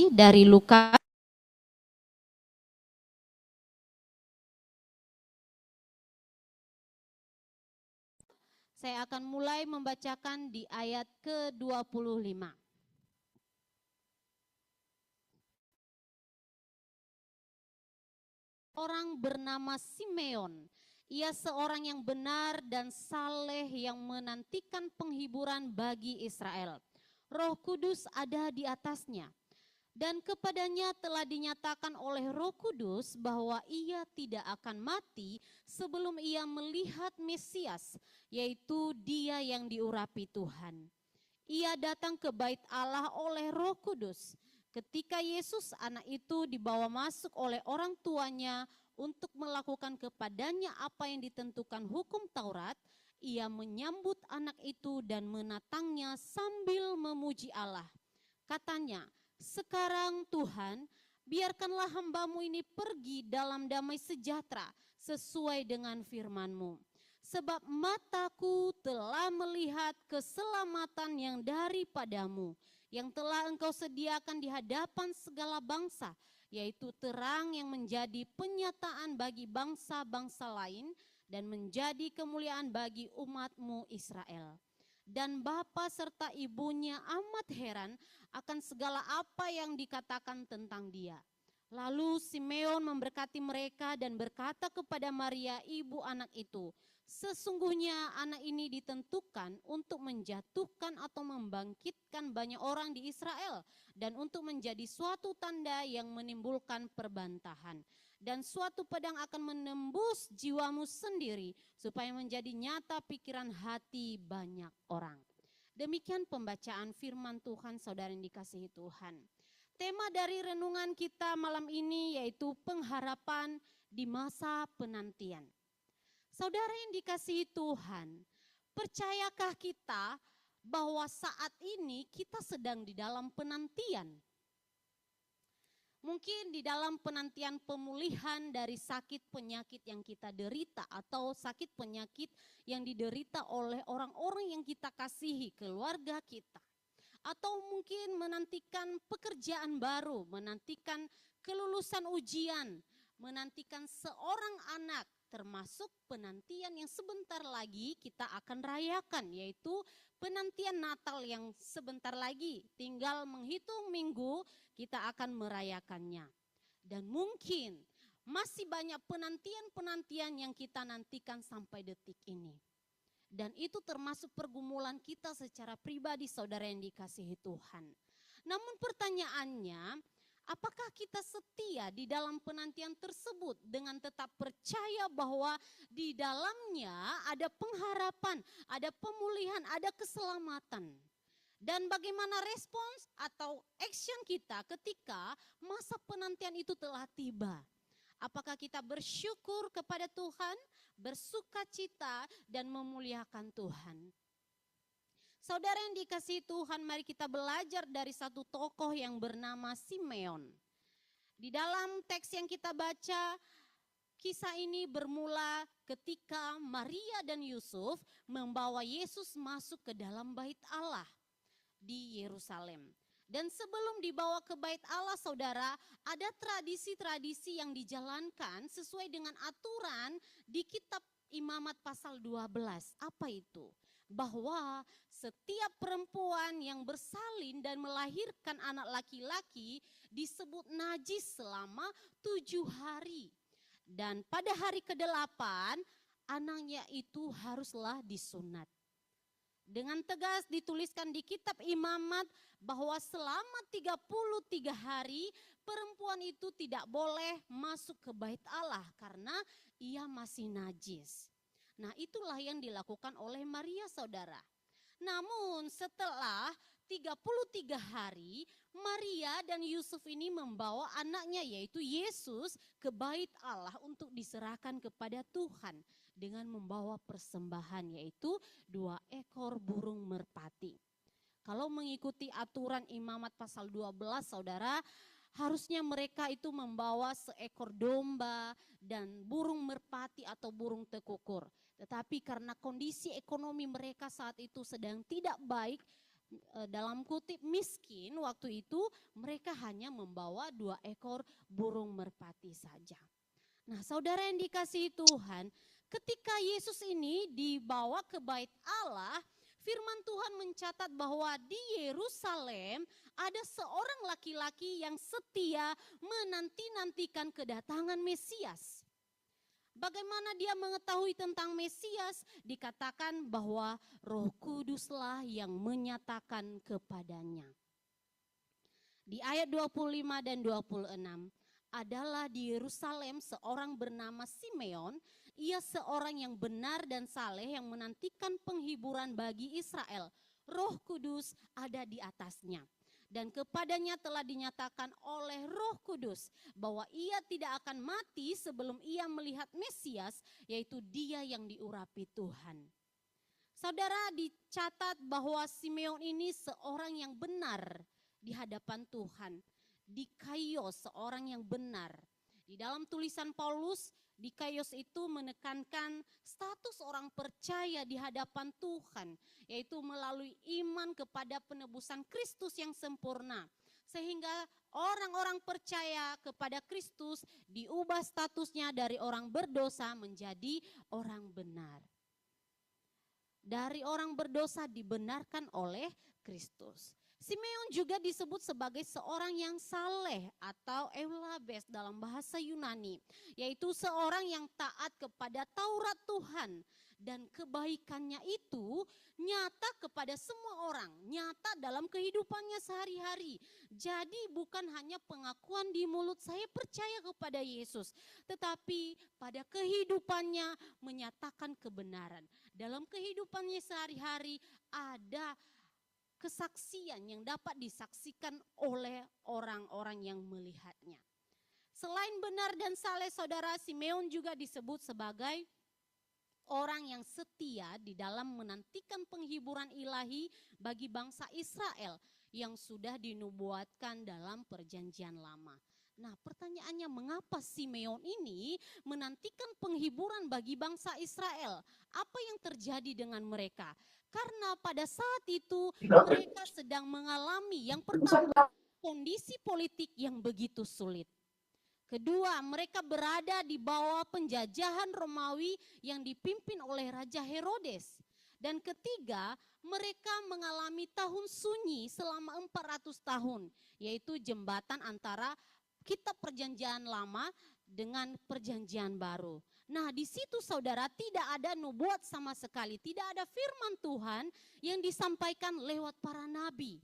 lagi dari Lukas. Saya akan mulai membacakan di ayat ke-25. Orang bernama Simeon. Ia seorang yang benar dan saleh yang menantikan penghiburan bagi Israel. Roh Kudus ada di atasnya. Dan kepadanya telah dinyatakan oleh Roh Kudus bahwa ia tidak akan mati sebelum ia melihat Mesias, yaitu Dia yang diurapi Tuhan. Ia datang ke bait Allah oleh Roh Kudus. Ketika Yesus anak itu dibawa masuk oleh orang tuanya untuk melakukan kepadanya apa yang ditentukan hukum Taurat, ia menyambut anak itu dan menatangnya sambil memuji Allah. Katanya, "Sekarang Tuhan, biarkanlah hamba-Mu ini pergi dalam damai sejahtera sesuai dengan firman-Mu. Sebab mataku telah melihat keselamatan yang daripada-Mu, yang telah Engkau sediakan di hadapan segala bangsa, yaitu terang yang menjadi penyataan bagi bangsa-bangsa lain dan menjadi kemuliaan bagi umat-Mu Israel." Dan bapa serta ibunya amat heran akan segala apa yang dikatakan tentang dia. Lalu Simeon memberkati mereka dan berkata kepada Maria ibu anak itu, "Sesungguhnya anak ini ditentukan untuk menjatuhkan atau membangkitkan banyak orang di Israel dan untuk menjadi suatu tanda yang menimbulkan perbantahan. Dan suatu pedang akan menembus jiwamu sendiri supaya menjadi nyata pikiran hati banyak orang." Demikian pembacaan firman Tuhan, saudara yang dikasihi Tuhan. Tema dari renungan kita malam ini yaitu pengharapan di masa penantian. Saudara yang dikasihi Tuhan, percayakah kita bahwa saat ini kita sedang di dalam penantian? Mungkin di dalam penantian pemulihan dari sakit penyakit yang kita derita atau sakit penyakit yang diderita oleh orang-orang yang kita kasihi, keluarga kita. Atau mungkin menantikan pekerjaan baru, menantikan kelulusan ujian, menantikan seorang anak, termasuk penantian yang sebentar lagi kita akan rayakan, yaitu penantian Natal yang sebentar lagi, tinggal menghitung minggu kita akan merayakannya. Dan mungkin masih banyak penantian-penantian yang kita nantikan sampai detik ini. Dan itu termasuk pergumulan kita secara pribadi, saudara yang dikasihi Tuhan. Namun pertanyaannya, apakah kita setia di dalam penantian tersebut dengan tetap percaya bahwa di dalamnya ada pengharapan, ada pemulihan, ada keselamatan? Dan bagaimana respons atau action kita ketika masa penantian itu telah tiba? Apakah kita bersyukur kepada Tuhan, bersukacita dan memuliakan Tuhan? Saudara yang dikasihi Tuhan, mari kita belajar dari satu tokoh yang bernama Simeon. Di dalam teks yang kita baca, kisah ini bermula ketika Maria dan Yusuf membawa Yesus masuk ke dalam bait Allah di Yerusalem. Dan sebelum dibawa ke bait Allah, saudara, ada tradisi-tradisi yang dijalankan sesuai dengan aturan di kitab Imamat pasal 12. Apa itu? Bahwa setiap perempuan yang bersalin dan melahirkan anak laki-laki disebut najis selama 7 hari. Dan pada hari ke-8, anaknya itu haruslah disunat. Dengan tegas dituliskan di kitab Imamat bahwa selama 33 hari perempuan itu tidak boleh masuk ke bait Allah karena ia masih najis. Nah, itulah yang dilakukan oleh Maria, saudara. Namun setelah 33 hari, Maria dan Yusuf ini membawa anaknya yaitu Yesus ke bait Allah untuk diserahkan kepada Tuhan dengan membawa persembahan yaitu 2 ekor burung merpati. Kalau mengikuti aturan Imamat pasal 12, saudara, harusnya mereka itu membawa seekor domba dan burung merpati atau burung tekukur. Tetapi karena kondisi ekonomi mereka saat itu sedang tidak baik, dalam kutip miskin waktu itu, mereka hanya membawa 2 ekor burung merpati saja. Nah, saudara yang dikasihi Tuhan, ketika Yesus ini dibawa ke bait Allah, firman Tuhan mencatat bahwa di Yerusalem ada seorang laki-laki yang setia menanti-nantikan kedatangan Mesias. Bagaimana dia mengetahui tentang Mesias? Dikatakan bahwa Roh Kuduslah yang menyatakan kepadanya. Di ayat 25 dan 26, adalah di Yerusalem seorang bernama Simeon. Ia seorang yang benar dan saleh yang menantikan penghiburan bagi Israel. Roh Kudus ada di atasnya. Dan kepadanya telah dinyatakan oleh Roh Kudus bahwa ia tidak akan mati sebelum ia melihat Mesias, yaitu dia yang diurapi Tuhan. Saudara, dicatat bahwa Simeon ini seorang yang benar di hadapan Tuhan. Dikaios, seorang yang benar. Di dalam tulisan Paulus, dikaios itu menekankan status orang percaya di hadapan Tuhan, yaitu melalui iman kepada penebusan Kristus yang sempurna. Sehingga orang-orang percaya kepada Kristus diubah statusnya dari orang berdosa menjadi orang benar. Dari orang berdosa dibenarkan oleh Kristus. Simeon juga disebut sebagai seorang yang saleh atau eulabes dalam bahasa Yunani, yaitu seorang yang taat kepada Taurat Tuhan, dan kebaikannya itu nyata kepada semua orang, nyata dalam kehidupannya sehari-hari. Jadi bukan hanya pengakuan di mulut saya percaya kepada Yesus, tetapi pada kehidupannya menyatakan kebenaran. Dalam kehidupannya sehari-hari ada kesaksian yang dapat disaksikan oleh orang-orang yang melihatnya. Selain benar dan saleh, saudara, Simeon juga disebut sebagai orang yang setia di dalam menantikan penghiburan ilahi bagi bangsa Israel yang sudah dinubuatkan dalam perjanjian lama. Nah, pertanyaannya, mengapa Simeon ini menantikan penghiburan bagi bangsa Israel? Apa yang terjadi dengan mereka? Karena pada saat itu mereka sedang mengalami yang pertama, kondisi politik yang begitu sulit. Kedua, mereka berada di bawah penjajahan Romawi yang dipimpin oleh Raja Herodes. Dan ketiga, mereka mengalami tahun sunyi selama 400 tahun, yaitu jembatan antara kitab perjanjian lama dengan perjanjian baru. Nah, di situ saudara tidak ada nubuat sama sekali, tidak ada firman Tuhan yang disampaikan lewat para nabi.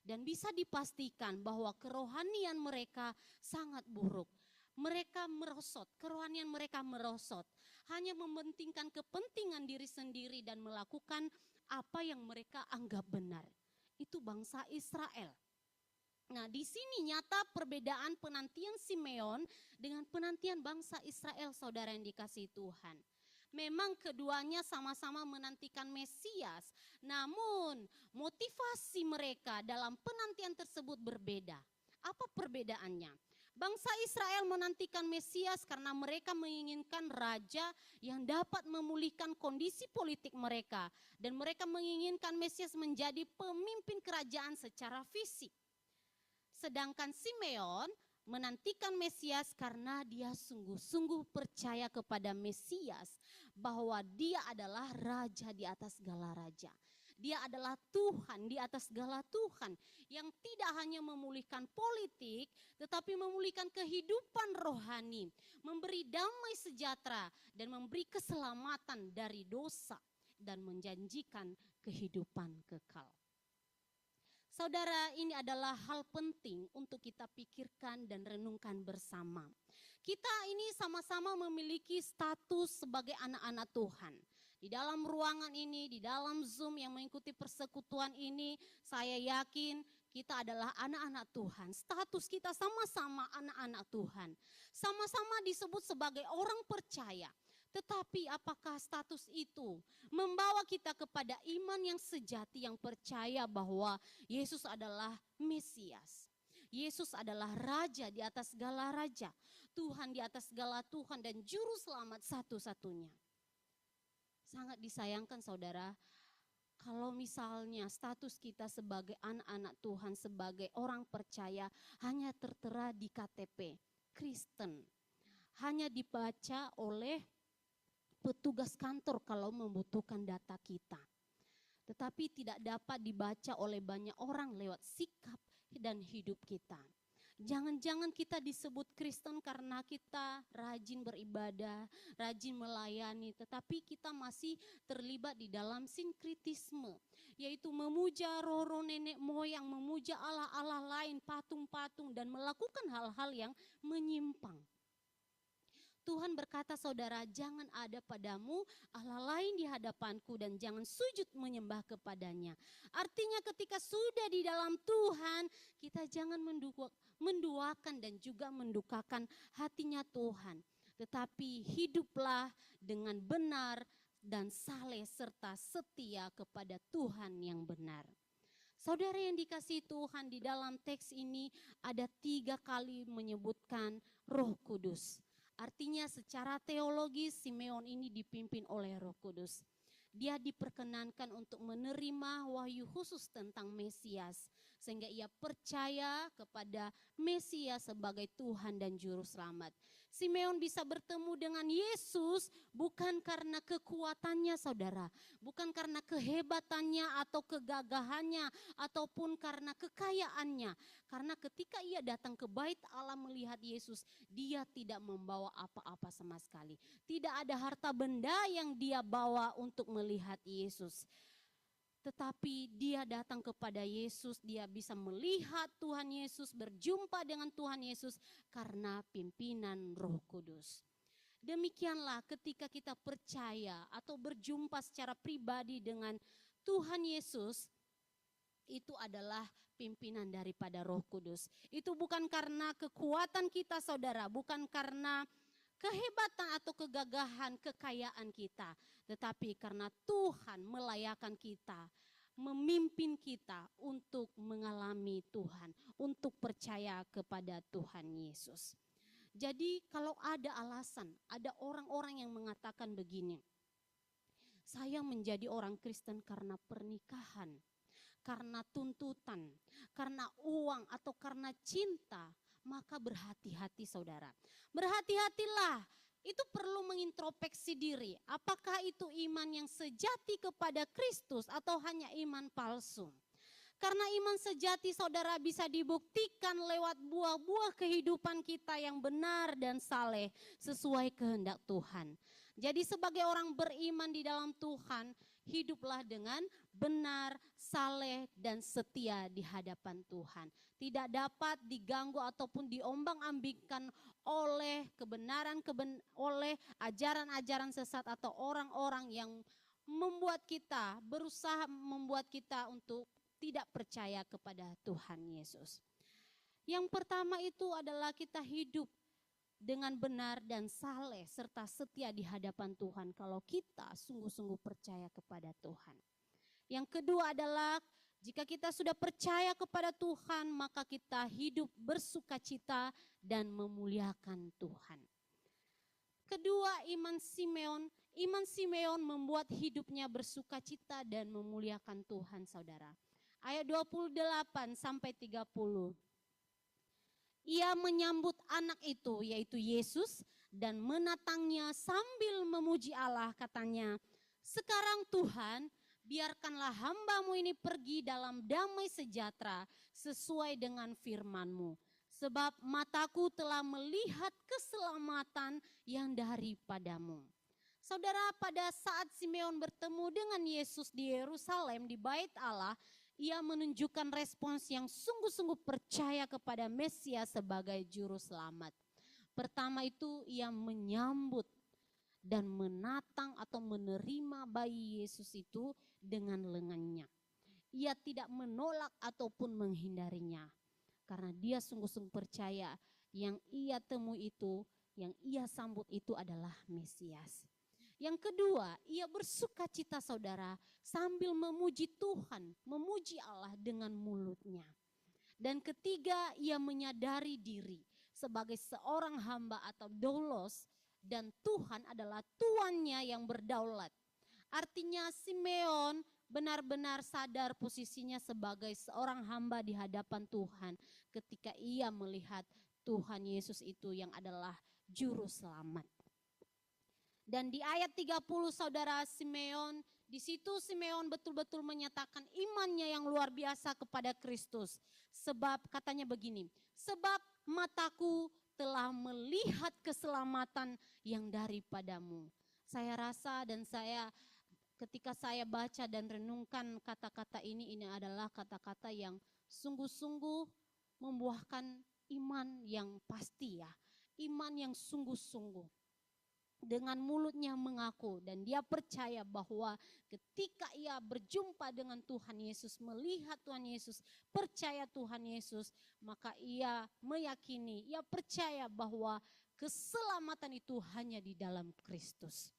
Dan bisa dipastikan bahwa kerohanian mereka sangat buruk. Mereka merosot, kerohanian mereka merosot. Hanya mementingkan kepentingan diri sendiri dan melakukan apa yang mereka anggap benar. Itu bangsa Israel. Nah, di sini nyata perbedaan penantian Simeon dengan penantian bangsa Israel, saudara yang dikasihi Tuhan. Memang keduanya sama-sama menantikan Mesias, namun motivasi mereka dalam penantian tersebut berbeda. Apa perbedaannya? Bangsa Israel menantikan Mesias karena mereka menginginkan raja yang dapat memulihkan kondisi politik mereka. Dan mereka menginginkan Mesias menjadi pemimpin kerajaan secara fisik. Sedangkan Simeon menantikan Mesias karena dia sungguh-sungguh percaya kepada Mesias, bahwa dia adalah raja di atas segala raja. Dia adalah Tuhan di atas segala Tuhan yang tidak hanya memulihkan politik, tetapi memulihkan kehidupan rohani, memberi damai sejahtera dan memberi keselamatan dari dosa dan menjanjikan kehidupan kekal. Saudara, ini adalah hal penting untuk kita pikirkan dan renungkan bersama. Kita ini sama-sama memiliki status sebagai anak-anak Tuhan. Di dalam ruangan ini, di dalam Zoom yang mengikuti persekutuan ini, saya yakin kita adalah anak-anak Tuhan. Status kita sama-sama anak-anak Tuhan. Sama-sama disebut sebagai orang percaya. Tetapi apakah status itu membawa kita kepada iman yang sejati, yang percaya bahwa Yesus adalah Mesias. Yesus adalah Raja di atas segala Raja, Tuhan di atas segala Tuhan, dan Juru Selamat satu-satunya. Sangat disayangkan saudara, Kalau misalnya status kita sebagai anak-anak Tuhan, sebagai orang percaya hanya tertera di KTP Kristen, hanya dibaca oleh petugas kantor kalau membutuhkan data kita, tetapi tidak dapat dibaca oleh banyak orang lewat sikap dan hidup kita. Jangan-jangan kita disebut Kristen karena kita rajin beribadah, rajin melayani, tetapi kita masih terlibat di dalam sinkritisme, yaitu memuja roh-roh nenek moyang, memuja Allah-Allah lain, patung-patung, dan melakukan hal-hal yang menyimpang. Tuhan berkata, saudara, jangan ada padamu Allah lain di hadapanku dan jangan sujud menyembah kepadanya. Artinya ketika sudah di dalam Tuhan, kita jangan menduakan dan juga mendukakan hatinya Tuhan. Tetapi hiduplah dengan benar dan saleh serta setia kepada Tuhan yang benar. Saudara yang dikasihi Tuhan, di dalam teks ini ada 3 kali menyebutkan Roh Kudus. Artinya secara teologis Simeon ini dipimpin oleh Roh Kudus. Dia diperkenankan untuk menerima wahyu khusus tentang Mesias, sehingga ia percaya kepada Mesias sebagai Tuhan dan Juru Selamat. Simeon bisa bertemu dengan Yesus bukan karena kekuatannya, saudara, bukan karena kehebatannya atau kegagahannya ataupun karena kekayaannya. Karena ketika ia datang ke bait Allah melihat Yesus, dia tidak membawa apa-apa sama sekali. Tidak ada harta benda yang dia bawa untuk melihat Yesus. Tetapi dia datang kepada Yesus, dia bisa melihat Tuhan Yesus, berjumpa dengan Tuhan Yesus karena pimpinan Roh Kudus. Demikianlah ketika kita percaya atau berjumpa secara pribadi dengan Tuhan Yesus, itu adalah pimpinan daripada Roh Kudus. Itu bukan karena kekuatan kita, saudara, bukan karena kehebatan atau kegagahan, kekayaan kita, tetapi karena Tuhan melayakan kita, memimpin kita untuk mengalami Tuhan, untuk percaya kepada Tuhan Yesus. Jadi kalau ada alasan, ada orang-orang yang mengatakan begini, saya menjadi orang Kristen karena pernikahan, karena tuntutan, karena uang atau karena cinta, maka berhati-hati, saudara. Berhati-hatilah, itu perlu mengintrospeksi diri. Apakah itu iman yang sejati kepada Kristus atau hanya iman palsu? Karena iman sejati, saudara, bisa dibuktikan lewat buah-buah kehidupan kita yang benar dan saleh sesuai kehendak Tuhan. Jadi sebagai orang beriman di dalam Tuhan, hiduplah dengan benar, saleh, dan setia di hadapan Tuhan. Tidak dapat diganggu ataupun diombang-ambingkan oleh oleh ajaran-ajaran sesat atau orang-orang yang berusaha membuat kita untuk tidak percaya kepada Tuhan Yesus. Yang pertama itu adalah kita hidup dengan benar dan saleh serta setia di hadapan Tuhan kalau kita sungguh-sungguh percaya kepada Tuhan. Yang kedua adalah jika kita sudah percaya kepada Tuhan, maka kita hidup bersukacita dan memuliakan Tuhan. Kedua, iman Simeon membuat hidupnya bersukacita dan memuliakan Tuhan, saudara. Ayat 28 sampai 30. Ia menyambut anak itu, yaitu Yesus, dan menatangnya sambil memuji Allah, katanya, sekarang Tuhan, biarkanlah hamba-Mu ini pergi dalam damai sejahtera sesuai dengan firman-Mu. Sebab mataku telah melihat keselamatan yang daripada-Mu. Saudara, pada saat Simeon bertemu dengan Yesus di Yerusalem, di bait Allah, ia menunjukkan respons yang sungguh-sungguh percaya kepada Mesias sebagai juru selamat. Pertama itu ia menyambut dan menatang atau menerima bayi Yesus itu dengan lengannya. Ia tidak menolak ataupun menghindarinya. Karena dia sungguh-sungguh percaya yang ia temui itu, yang ia sambut itu adalah Mesias. Yang kedua, ia bersukacita, saudara, sambil memuji Tuhan, memuji Allah dengan mulutnya. Dan ketiga, ia menyadari diri sebagai seorang hamba atau doulos, dan Tuhan adalah tuannya yang berdaulat. Artinya Simeon benar-benar sadar posisinya sebagai seorang hamba di hadapan Tuhan ketika ia melihat Tuhan Yesus itu yang adalah juru selamat. Dan di ayat 30 saudara Simeon, di situ Simeon betul-betul menyatakan imannya yang luar biasa kepada Kristus. Sebab katanya begini, sebab mataku telah melihat keselamatan yang daripadamu. Saya rasa dan ketika saya baca dan renungkan kata-kata ini adalah kata-kata yang sungguh-sungguh membuahkan iman yang pasti ya. Iman yang sungguh-sungguh. Dengan mulutnya mengaku dan dia percaya bahwa ketika ia berjumpa dengan Tuhan Yesus, melihat Tuhan Yesus, percaya Tuhan Yesus, maka ia meyakini, ia percaya bahwa keselamatan itu hanya di dalam Kristus.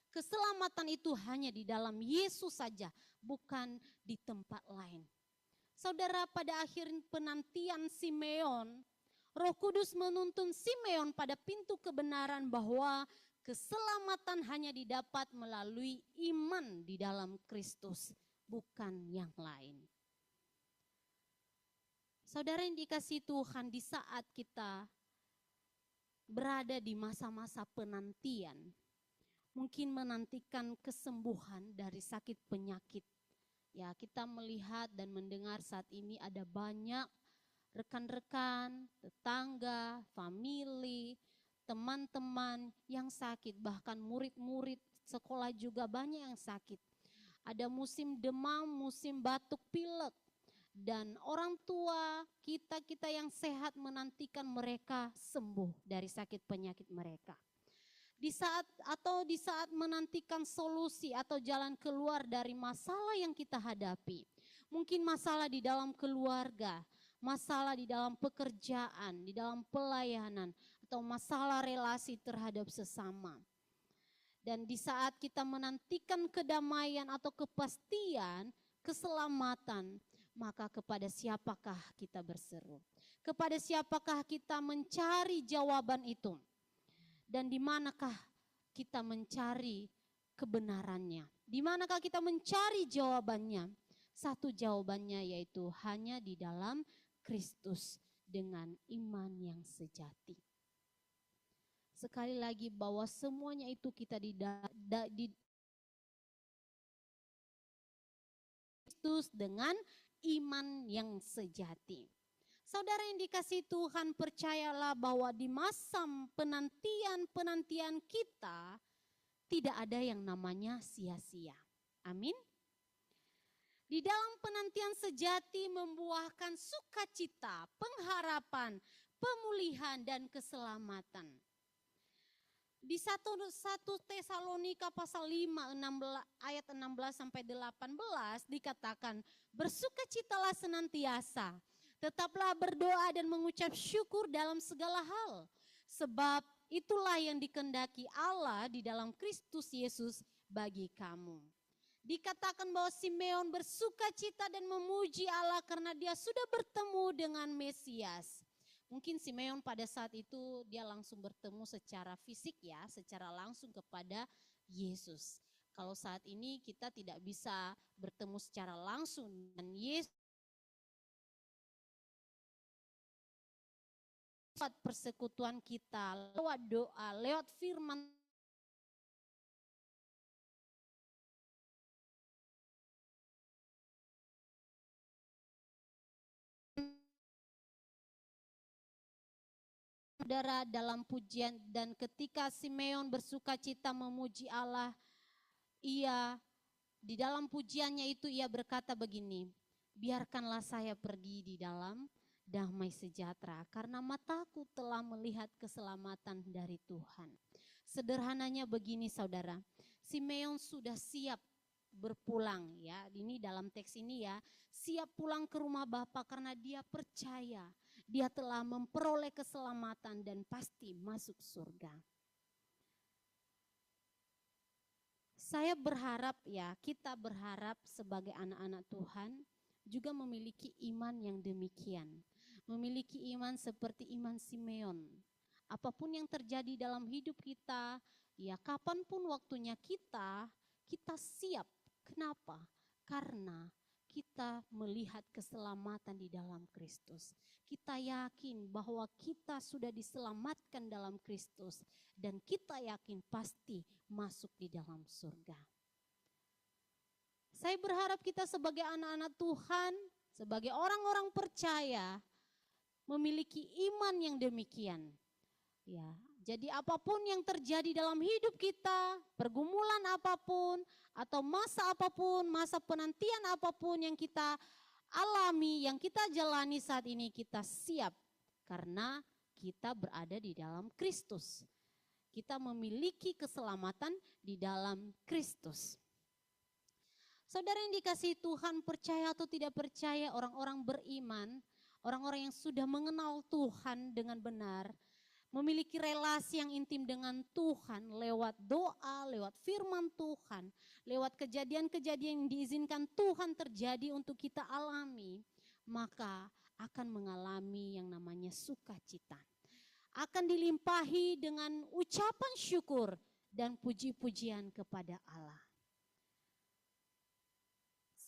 Keselamatan itu hanya di dalam Yesus saja, bukan di tempat lain. Saudara, pada akhir penantian Simeon, Roh Kudus menuntun Simeon pada pintu kebenaran bahwa keselamatan hanya didapat melalui iman di dalam Kristus, bukan yang lain. Saudara yang dikasihi Tuhan, di saat kita berada di masa-masa penantian, mungkin menantikan kesembuhan dari sakit penyakit. Ya, kita melihat dan mendengar saat ini ada banyak rekan-rekan, tetangga, famili, teman-teman yang sakit, bahkan murid-murid sekolah juga banyak yang sakit. Ada musim demam, musim batuk pilek, dan orang tua kita yang sehat menantikan mereka sembuh dari sakit penyakit mereka. Di saat menantikan solusi atau jalan keluar dari masalah yang kita hadapi, mungkin masalah di dalam keluarga, masalah di dalam pekerjaan, di dalam pelayanan, atau masalah relasi terhadap sesama. Dan di saat kita menantikan kedamaian atau kepastian, keselamatan, maka kepada siapakah kita berseru? Kepada siapakah kita mencari jawaban itu? Dan di manakah kita mencari kebenarannya? Di manakah kita mencari jawabannya? Satu jawabannya yaitu hanya di dalam Kristus dengan iman yang sejati. Sekali lagi bahwa semuanya itu kita di Kristus dengan iman yang sejati. Saudara yang dikasihi Tuhan, percayalah bahwa di masa penantian kita tidak ada yang namanya sia-sia. Amin. Di dalam penantian sejati membuahkan sukacita, pengharapan, pemulihan, dan keselamatan. Di 1 Tesalonika pasal 5 ayat 16 sampai 18 dikatakan, bersukacitalah senantiasa, tetaplah berdoa dan mengucap syukur dalam segala hal. Sebab itulah yang dikehendaki Allah di dalam Kristus Yesus bagi kamu. Dikatakan bahwa Simeon bersukacita dan memuji Allah karena dia sudah bertemu dengan Mesias. Mungkin Simeon pada saat itu dia langsung bertemu secara fisik ya, secara langsung kepada Yesus. Kalau saat ini kita tidak bisa bertemu secara langsung dengan Yesus. Lewat persekutuan kita, lewat doa, lewat firman saudara dalam pujian. Dan ketika Simeon bersukacita memuji Allah, ia di dalam pujiannya itu ia berkata begini, biarkanlah saya pergi di dalam damai sejahtera karena mataku telah melihat keselamatan dari Tuhan. Sederhananya begini saudara, Simeon sudah siap berpulang ya, ini dalam teks ini ya, siap pulang ke rumah Bapa karena dia percaya dia telah memperoleh keselamatan dan pasti masuk surga. Saya berharap ya, kita berharap sebagai anak-anak Tuhan juga memiliki iman yang demikian. Memiliki iman seperti iman Simeon. Apapun yang terjadi dalam hidup kita, ya kapanpun waktunya kita siap Kenapa? Karena kita melihat keselamatan di dalam Kristus. Kita yakin bahwa kita sudah diselamatkan dalam Kristus dan kita yakin pasti masuk di dalam surga. Saya berharap kita sebagai anak-anak Tuhan, sebagai orang-orang percaya, memiliki iman yang demikian. Ya, jadi apapun yang terjadi dalam hidup kita, pergumulan apapun, atau masa apapun, masa penantian apapun yang kita alami, yang kita jalani saat ini, kita siap. Karena kita berada di dalam Kristus. Kita memiliki keselamatan di dalam Kristus. Saudara yang dikasihi Tuhan, percaya atau tidak percaya, orang-orang beriman, orang-orang yang sudah mengenal Tuhan dengan benar, memiliki relasi yang intim dengan Tuhan lewat doa, lewat firman Tuhan, lewat kejadian-kejadian yang diizinkan Tuhan terjadi untuk kita alami, maka akan mengalami yang namanya sukacita. Akan dilimpahi dengan ucapan syukur dan puji-pujian kepada Allah.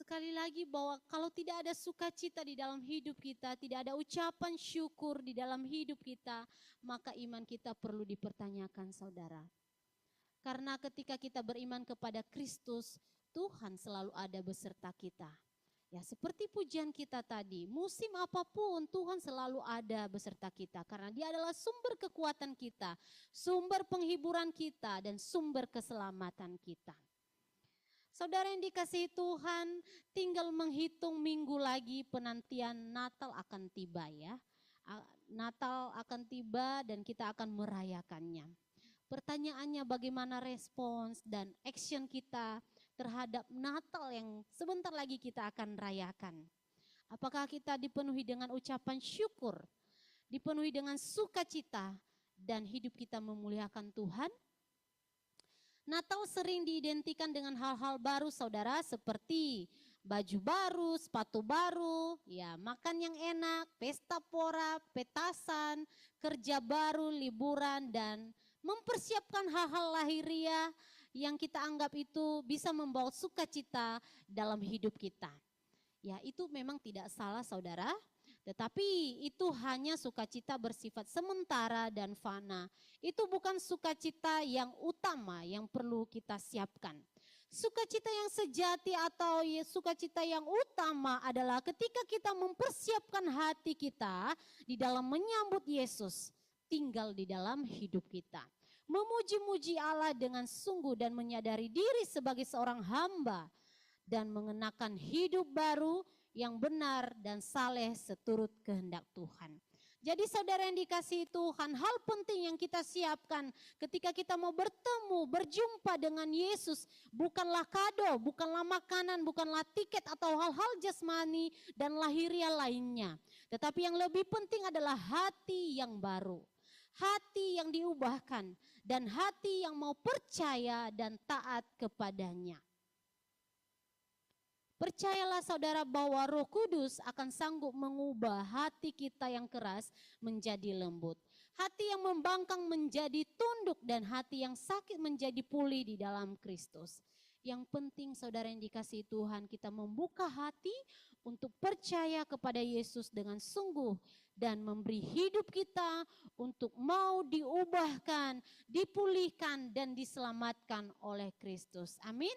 Sekali lagi bahwa kalau tidak ada sukacita di dalam hidup kita, tidak ada ucapan syukur di dalam hidup kita, maka iman kita perlu dipertanyakan, saudara. Karena ketika kita beriman kepada Kristus, Tuhan selalu ada beserta kita. Ya, seperti pujian kita tadi, musim apapun Tuhan selalu ada beserta kita. Karena Dia adalah sumber kekuatan kita, sumber penghiburan kita, dan sumber keselamatan kita. Saudara yang dikasihi Tuhan, tinggal menghitung minggu lagi penantian Natal akan tiba ya. Natal akan tiba dan kita akan merayakannya. Pertanyaannya bagaimana respons dan action kita terhadap Natal yang sebentar lagi kita akan rayakan. Apakah kita dipenuhi dengan ucapan syukur, dipenuhi dengan sukacita, dan hidup kita memuliakan Tuhan? Natal sering diidentikan dengan hal-hal baru, saudara, seperti baju baru, sepatu baru, ya, makan yang enak, pesta pora, petasan, kerja baru, liburan, dan mempersiapkan hal-hal lahiriah yang kita anggap itu bisa membawa sukacita dalam hidup kita. Ya, itu memang tidak salah, saudara. Tetapi itu hanya sukacita bersifat sementara dan fana. Itu bukan sukacita yang utama yang perlu kita siapkan. Sukacita yang sejati atau sukacita yang utama adalah ketika kita mempersiapkan hati kita di dalam menyambut Yesus tinggal di dalam hidup kita. Memuji-muji Allah dengan sungguh dan menyadari diri sebagai seorang hamba dan mengenakan hidup baru yang benar dan saleh seturut kehendak Tuhan. Jadi saudara yang dikasihi Tuhan, hal penting yang kita siapkan ketika kita mau bertemu, berjumpa dengan Yesus, bukanlah kado, bukanlah makanan, bukanlah tiket atau hal-hal jasmani dan lahiriah lainnya. Tetapi yang lebih penting adalah hati yang baru, hati yang diubahkan, dan hati yang mau percaya dan taat kepadanya. Percayalah saudara bahwa Roh Kudus akan sanggup mengubah hati kita yang keras menjadi lembut. Hati yang membangkang menjadi tunduk dan hati yang sakit menjadi pulih di dalam Kristus. Yang penting saudara yang dikasihi Tuhan, kita membuka hati untuk percaya kepada Yesus dengan sungguh dan memberi hidup kita untuk mau diubahkan, dipulihkan dan diselamatkan oleh Kristus. Amin.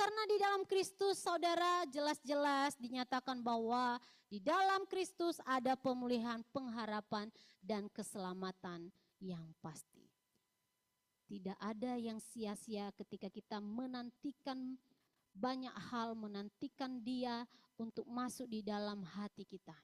Karena di dalam Kristus saudara jelas-jelas dinyatakan bahwa di dalam Kristus ada pemulihan, pengharapan, dan keselamatan yang pasti. Tidak ada yang sia-sia ketika kita menantikan banyak hal, menantikan Dia untuk masuk di dalam hati kita.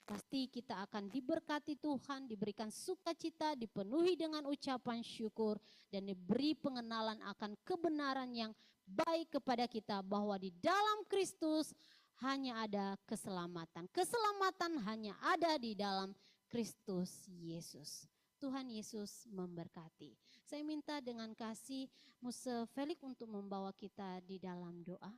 Pasti kita akan diberkati Tuhan, diberikan sukacita, dipenuhi dengan ucapan syukur, dan diberi pengenalan akan kebenaran yang baik kepada kita bahwa di dalam Kristus hanya ada keselamatan. Keselamatan hanya ada di dalam Kristus Yesus. Tuhan Yesus memberkati. Saya minta dengan kasih Muse Felix untuk membawa kita di dalam doa.